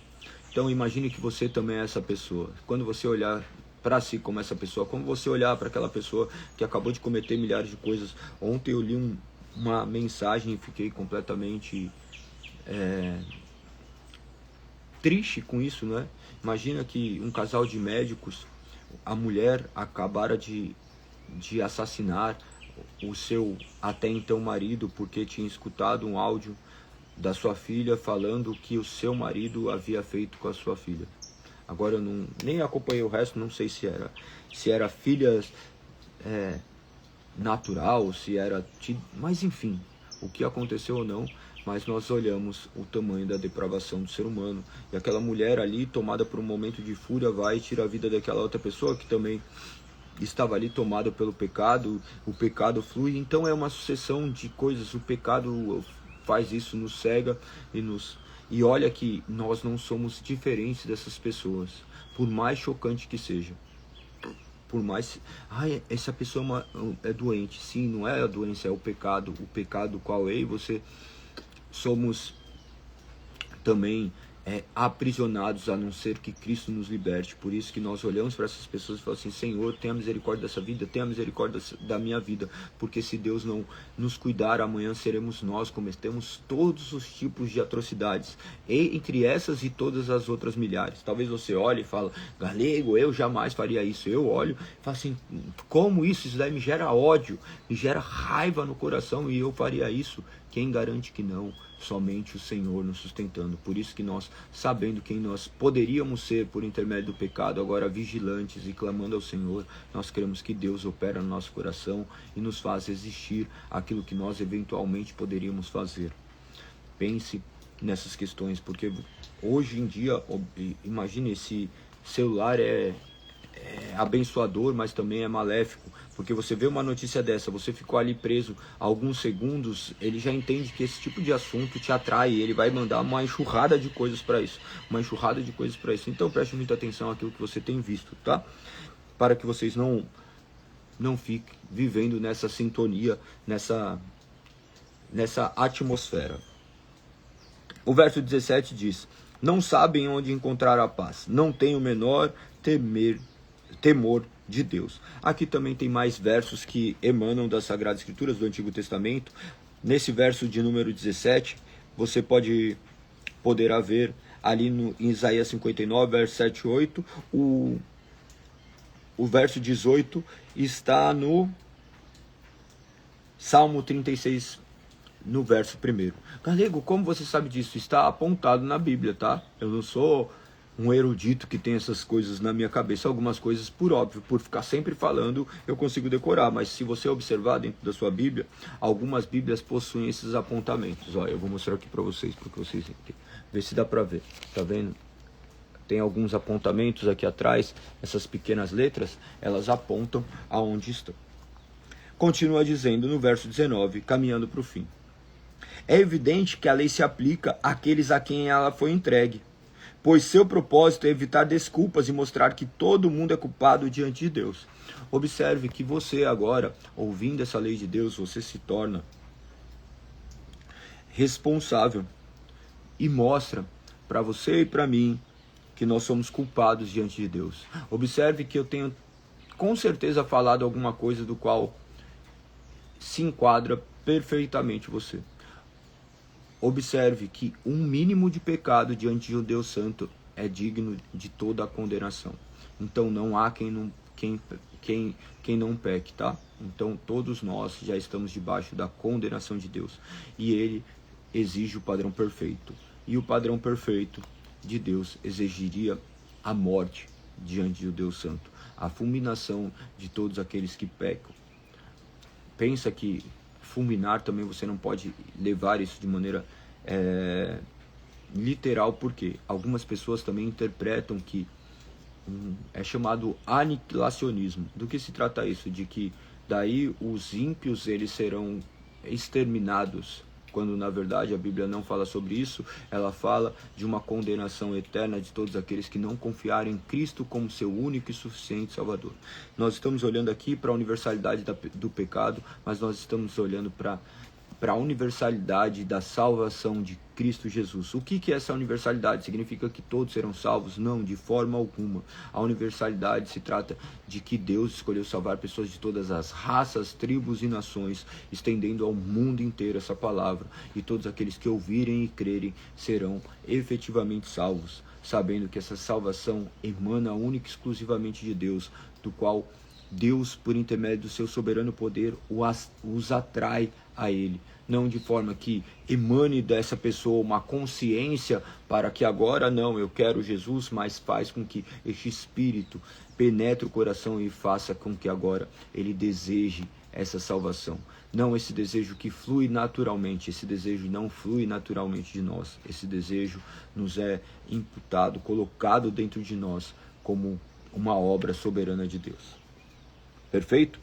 Então imagine que você também é essa pessoa. Quando você olhar para si como essa pessoa, como você olhar para aquela pessoa que acabou de cometer milhares de coisas. Ontem eu li uma mensagem e fiquei completamente triste com isso, né? Imagina que um casal de médicos, a mulher acabara de assassinar o seu até então marido, porque tinha escutado um áudio da sua filha falando que o seu marido havia feito com a sua filha. Agora eu nem acompanhei o resto, não sei se era filha natural, se era... Mas enfim, o que aconteceu ou não, mas nós olhamos o tamanho da depravação do ser humano. E aquela mulher ali, tomada por um momento de fúria, vai e tira a vida daquela outra pessoa que também estava ali tomada pelo pecado. O pecado flui, então é uma sucessão de coisas. O pecado faz isso, nos cega e olha que nós não somos diferentes dessas pessoas, por mais chocante que seja. Por mais... essa pessoa é doente. Sim, não é a doença, é o pecado. O pecado qual é? E você somos também aprisionados, a não ser que Cristo nos liberte. Por isso que nós olhamos para essas pessoas e falamos assim: Senhor, tenha misericórdia dessa vida, tenha misericórdia da minha vida, porque se Deus não nos cuidar, amanhã seremos nós, cometemos todos os tipos de atrocidades, e entre essas e todas as outras milhares. Talvez você olhe e fale: Galego, eu jamais faria isso. Eu olho e falo assim: como isso? Isso daí me gera ódio, me gera raiva no coração, e eu faria isso? Quem garante que não? Somente o Senhor nos sustentando. Por isso que nós, sabendo quem nós poderíamos ser por intermédio do pecado, agora vigilantes e clamando ao Senhor, nós queremos que Deus opera no nosso coração e nos faz existir aquilo que nós eventualmente poderíamos fazer. Pense nessas questões, porque hoje em dia, imagine, esse celular é abençoador, mas também é maléfico, porque você vê uma notícia dessa, você ficou ali preso alguns segundos, ele já entende que esse tipo de assunto te atrai, ele vai mandar uma enxurrada de coisas para isso, então preste muita atenção àquilo que você tem visto, tá? Para que vocês não fiquem vivendo nessa sintonia, nessa atmosfera. O verso 17 diz: não sabem onde encontrar a paz, não têm o menor temor de Deus. Aqui também tem mais versos que emanam das Sagradas Escrituras do Antigo Testamento. Nesse verso de número 17, você poderá ver ali em Isaías 59, verso 7 e 8, o verso 18 está no Salmo 36, no verso 1. Galego, como você sabe disso? Está apontado na Bíblia, tá? Eu não sou um erudito que tem essas coisas na minha cabeça. Algumas coisas, por óbvio, por ficar sempre falando, eu consigo decorar. Mas se você observar dentro da sua Bíblia, algumas Bíblias possuem esses apontamentos. Olha, eu vou mostrar aqui para vocês ver se dá para ver. Tá vendo? Tem alguns apontamentos aqui atrás. Essas pequenas letras, elas apontam aonde estão. Continua dizendo no verso 19, caminhando para o fim: é evidente que a lei se aplica àqueles a quem ela foi entregue, pois seu propósito é evitar desculpas e mostrar que todo mundo é culpado diante de Deus. Observe que você agora, ouvindo essa lei de Deus, você se torna responsável e mostra para você e para mim que nós somos culpados diante de Deus. Observe que eu tenho com certeza falado alguma coisa do qual se enquadra perfeitamente você. Observe que um mínimo de pecado diante de um Deus santo é digno de toda a condenação. Então não há quem não peque, tá? Então todos nós já estamos debaixo da condenação de Deus. E Ele exige o padrão perfeito. E o padrão perfeito de Deus exigiria a morte diante de um Deus santo. A fulminação de todos aqueles que pecam. Pensa que fulminar também você não pode levar isso de maneira literal, porque algumas pessoas também interpretam que é chamado aniquilacionismo. Do que se trata isso? De que daí os ímpios eles serão exterminados, quando na verdade a Bíblia não fala sobre isso. Ela fala de uma condenação eterna de todos aqueles que não confiarem em Cristo como seu único e suficiente Salvador. Nós estamos olhando aqui para a universalidade do pecado, mas nós estamos olhando para a universalidade da salvação de Cristo Jesus. O que é essa universalidade? Significa que todos serão salvos? Não, de forma alguma. A universalidade se trata de que Deus escolheu salvar pessoas de todas as raças, tribos e nações, estendendo ao mundo inteiro essa palavra. E todos aqueles que ouvirem e crerem serão efetivamente salvos, sabendo que essa salvação emana única e exclusivamente de Deus, do qual Deus, por intermédio do seu soberano poder, os atrai a Ele. Não de forma que emane dessa pessoa uma consciência para que agora não, eu quero Jesus, mas faz com que este Espírito penetre o coração e faça com que agora ele deseje essa salvação. Não esse desejo que flui naturalmente, esse desejo não flui naturalmente de nós. Esse desejo nos é imputado, colocado dentro de nós como uma obra soberana de Deus. Perfeito?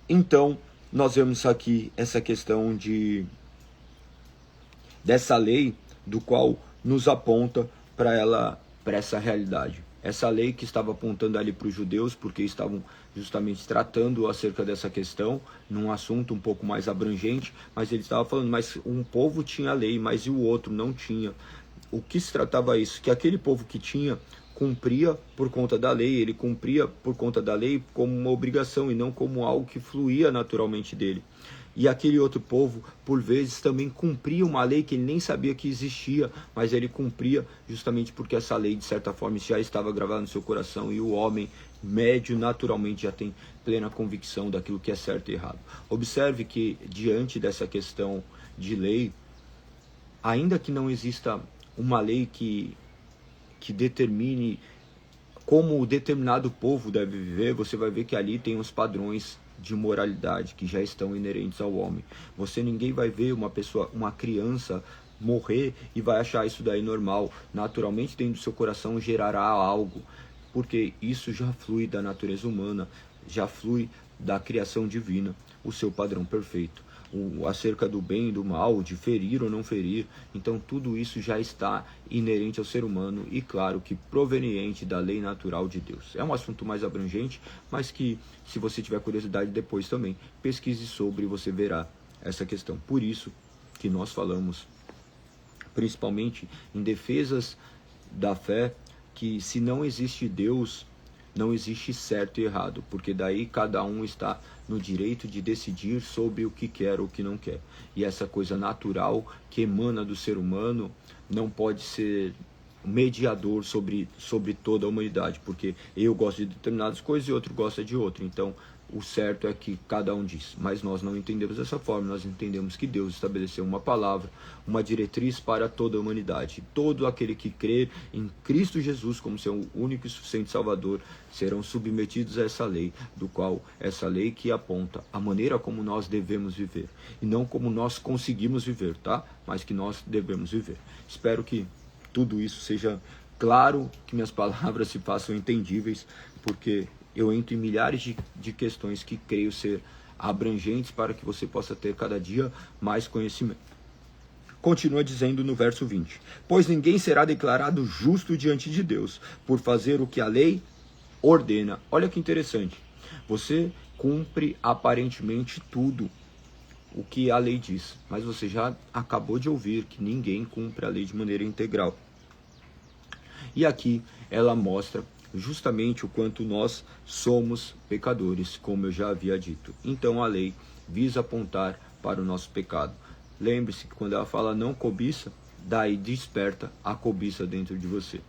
Então, nós vemos aqui essa questão dessa lei, do qual nos aponta para essa realidade. Essa lei que estava apontando ali para os judeus, porque estavam justamente tratando acerca dessa questão, num assunto um pouco mais abrangente, mas ele estava falando, mas um povo tinha lei, mas e o outro não tinha. O que se tratava isso? Que aquele povo que tinha cumpria por conta da lei, ele cumpria por conta da lei como uma obrigação e não como algo que fluía naturalmente dele. E aquele outro povo, por vezes, também cumpria uma lei que ele nem sabia que existia, mas ele cumpria justamente porque essa lei, de certa forma, já estava gravada no seu coração, e o homem médio, naturalmente, já tem plena convicção daquilo que é certo e errado. Observe que, diante dessa questão de lei, ainda que não exista uma lei que determine como o determinado povo deve viver, você vai ver que ali tem os padrões de moralidade que já estão inerentes ao homem. Ninguém vai ver uma criança morrer e vai achar isso daí normal. Naturalmente, dentro do seu coração gerará algo, porque isso já flui da natureza humana, já flui da criação divina, o seu padrão perfeito. Acerca do bem e do mal, de ferir ou não ferir. Então tudo isso já está inerente ao ser humano e claro que proveniente da lei natural de Deus. É um assunto mais abrangente, mas que, se você tiver curiosidade depois também, pesquise sobre e você verá essa questão. Por isso que nós falamos, principalmente em defesas da fé, que se não existe Deus, não existe certo e errado, porque daí cada um está no direito de decidir sobre o que quer ou o que não quer. E essa coisa natural que emana do ser humano não pode ser mediador sobre toda a humanidade, porque eu gosto de determinadas coisas e outro gosta de outro. Então, o certo é que cada um diz, mas nós não entendemos dessa forma. Nós entendemos que Deus estabeleceu uma palavra, uma diretriz para toda a humanidade. Todo aquele que crê em Cristo Jesus como seu único e suficiente Salvador serão submetidos a essa lei, do qual essa lei que aponta a maneira como nós devemos viver, e não como nós conseguimos viver, tá? Mas que nós devemos viver. Espero que tudo isso seja claro, que minhas palavras se façam entendíveis, porque eu entro em milhares de questões que creio ser abrangentes para que você possa ter cada dia mais conhecimento. Continua dizendo no verso 20: pois ninguém será declarado justo diante de Deus por fazer o que a lei ordena. Olha que interessante. Você cumpre aparentemente tudo o que a lei diz, mas você já acabou de ouvir que ninguém cumpre a lei de maneira integral. E aqui ela mostra justamente o quanto nós somos pecadores, como eu já havia dito. Então a lei visa apontar para o nosso pecado. Lembre-se que quando ela fala não cobiça, daí desperta a cobiça dentro de você.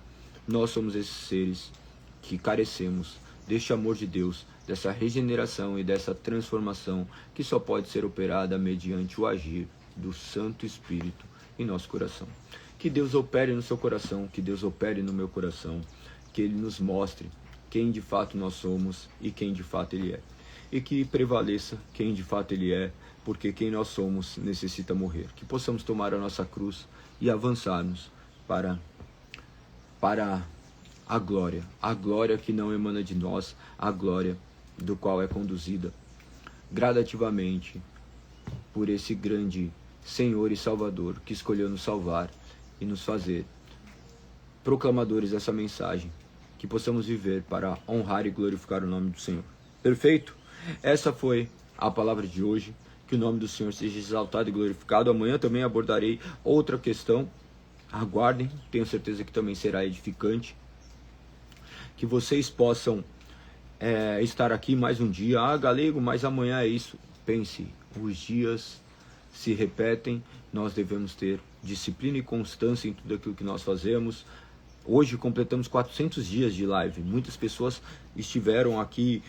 Nós somos esses seres que carecemos deste amor de Deus, dessa regeneração e dessa transformação que só pode ser operada mediante o agir do Santo Espírito em nosso coração. Que Deus opere no seu coração, que Deus opere no meu coração, que Ele nos mostre quem de fato nós somos e quem de fato Ele é. E que prevaleça quem de fato Ele é, porque quem nós somos necessita morrer. Que possamos tomar a nossa cruz e avançarmos para a glória que não emana de nós, a glória do qual é conduzida gradativamente por esse grande Senhor e Salvador que escolheu nos salvar e nos fazer proclamadores dessa mensagem, que possamos viver para honrar e glorificar o nome do Senhor. Perfeito? Essa foi a palavra de hoje. Que o nome do Senhor seja exaltado e glorificado. Amanhã também abordarei outra questão. Aguardem, tenho certeza que também será edificante. Que vocês possam estar aqui mais um dia. Ah, Galego, mas amanhã é isso. Pense, os dias se repetem. Nós devemos ter disciplina e constância em tudo aquilo que nós fazemos. Hoje completamos 400 dias de live. Muitas pessoas estiveram aqui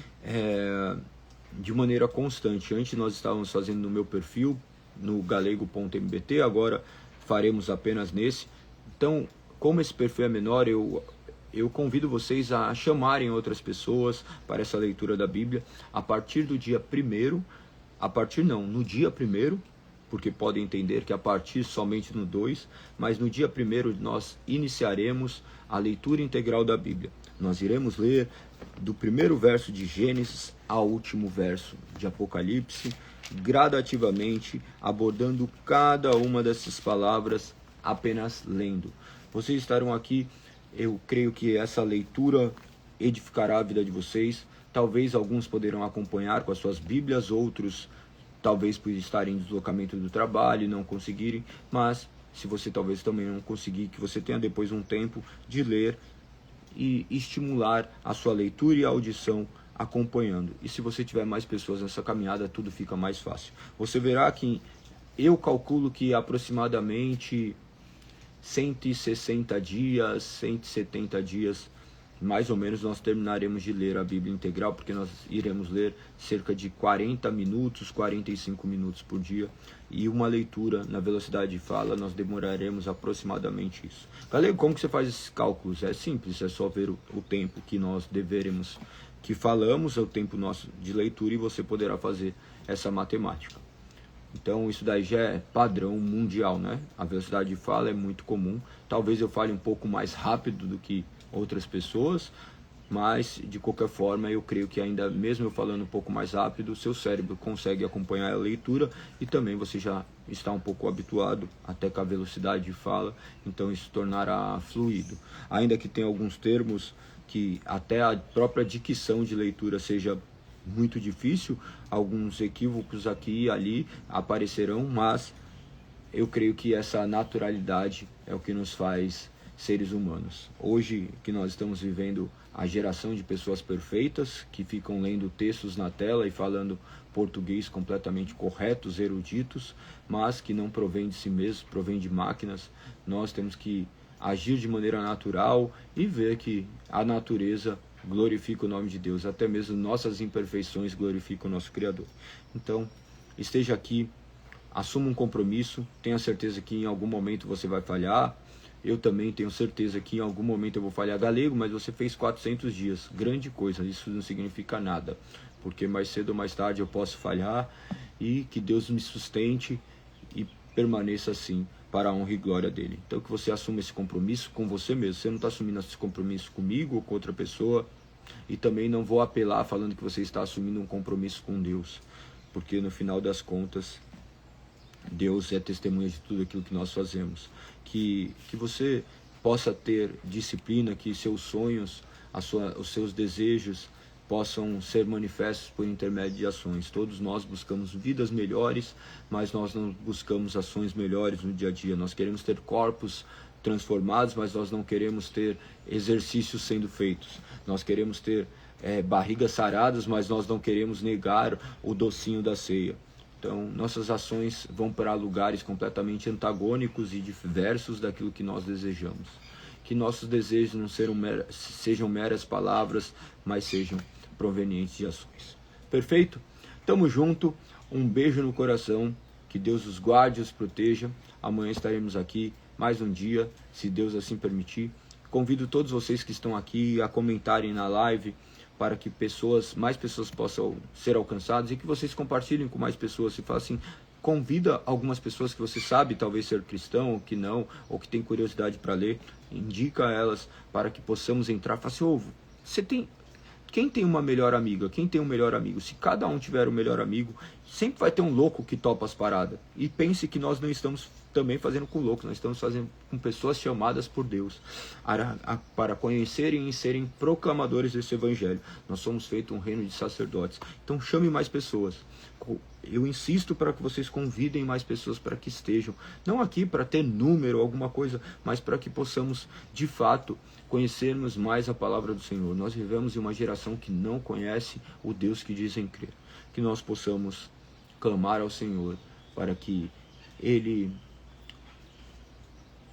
de maneira constante. Antes nós estávamos fazendo no meu perfil, no galego.mbt, agora faremos apenas nesse. Então, como esse perfil é menor, eu convido vocês a chamarem outras pessoas para essa leitura da Bíblia a partir do dia 1º, no dia 1º, porque podem entender que a partir somente no 2, mas no dia 1º nós iniciaremos a leitura integral da Bíblia. Nós iremos ler do primeiro verso de Gênesis ao último verso de Apocalipse, gradativamente, abordando cada uma dessas palavras, apenas lendo. Vocês estarão aqui, eu creio que essa leitura edificará a vida de vocês. Talvez alguns poderão acompanhar com as suas Bíblias, outros talvez por estarem em deslocamento do trabalho e não conseguirem, mas se você talvez também não conseguir, que você tenha depois um tempo de ler e estimular a sua leitura e a audição acompanhando. E se você tiver mais pessoas nessa caminhada, tudo fica mais fácil. Você verá que eu calculo que aproximadamente 160 dias, 170 dias, mais ou menos, nós terminaremos de ler a Bíblia integral, porque nós iremos ler cerca de 40 minutos, 45 minutos por dia, e uma leitura na velocidade de fala, nós demoraremos aproximadamente isso. Galego, como que você faz esses cálculos? É simples, é só ver o tempo que nós deveremos, que falamos, é o tempo nosso de leitura, e você poderá fazer essa matemática. Então isso daí já é padrão mundial, né? A velocidade de fala é muito comum. Talvez eu fale um pouco mais rápido do que outras pessoas, mas de qualquer forma eu creio que ainda mesmo eu falando um pouco mais rápido, o seu cérebro consegue acompanhar a leitura e também você já está um pouco habituado até com a velocidade de fala, então isso tornará fluido. Ainda que tenha alguns termos que até a própria dicção de leitura seja muito difícil, alguns equívocos aqui e ali aparecerão, mas eu creio que essa naturalidade é o que nos faz seres humanos. Hoje que nós estamos vivendo a geração de pessoas perfeitas, que ficam lendo textos na tela e falando português completamente corretos, eruditos, mas que não provém de si mesmos, provém de máquinas. Nós temos que agir de maneira natural e ver que a natureza glorifica o nome de Deus, até mesmo nossas imperfeições glorificam o nosso Criador. Então, esteja aqui, assuma um compromisso, tenha certeza que em algum momento você vai falhar. Eu também tenho certeza que em algum momento eu vou falhar. Galego, mas você fez 400 dias, grande coisa, isso não significa nada, porque mais cedo ou mais tarde eu posso falhar, e que Deus me sustente e permaneça assim, para a honra e glória dele. Então que você assuma esse compromisso com você mesmo. Você não está assumindo esse compromisso comigo ou com outra pessoa, e também não vou apelar falando que você está assumindo um compromisso com Deus, porque no final das contas Deus é testemunha de tudo aquilo que nós fazemos. Que você possa ter disciplina, que seus sonhos, os seus desejos possam ser manifestos por intermédio de ações. Todos nós buscamos vidas melhores, mas nós não buscamos ações melhores no dia a dia. Nós queremos ter corpos transformados, mas nós não queremos ter exercícios sendo feitos. Nós queremos ter barrigas saradas, mas nós não queremos negar o docinho da ceia. Então, nossas ações vão para lugares completamente antagônicos e diversos daquilo que nós desejamos. Que nossos desejos não sejam meras palavras, mas sejam provenientes de ações. Perfeito? Tamo junto. Um beijo no coração. Que Deus os guarde e os proteja. Amanhã estaremos aqui mais um dia, se Deus assim permitir. Convido todos vocês que estão aqui a comentarem na live, para que mais pessoas possam ser alcançadas, e que vocês compartilhem com mais pessoas. Se fala assim, convida algumas pessoas que você sabe talvez ser cristão, ou que não, ou que tem curiosidade para ler, indica elas para que possamos entrar. Fala assim, quem tem uma melhor amiga? Quem tem um melhor amigo? Se cada um tiver um melhor amigo, sempre vai ter um louco que topa as paradas. E pense que nós não estamos também fazendo com loucos, nós estamos fazendo com pessoas chamadas por Deus para conhecerem e serem proclamadores desse evangelho. Nós somos feitos um reino de sacerdotes. Então chame mais pessoas. Eu insisto para que vocês convidem mais pessoas para que estejam, não aqui para ter número, alguma coisa, mas para que possamos, de fato, conhecermos mais a palavra do Senhor. Nós vivemos em uma geração que não conhece o Deus que dizem crer. Que nós possamos clamar ao Senhor para que Ele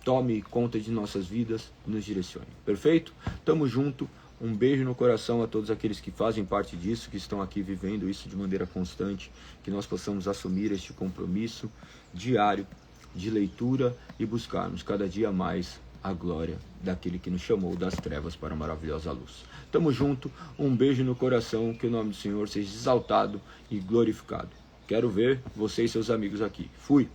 tome conta de nossas vidas e nos direcione. Perfeito? Tamo junto. Um beijo no coração a todos aqueles que fazem parte disso, que estão aqui vivendo isso de maneira constante, que nós possamos assumir este compromisso diário de leitura e buscarmos cada dia mais a glória daquele que nos chamou das trevas para a maravilhosa luz. Tamo junto, um beijo no coração, que o nome do Senhor seja exaltado e glorificado. Quero ver você e seus amigos aqui. Fui!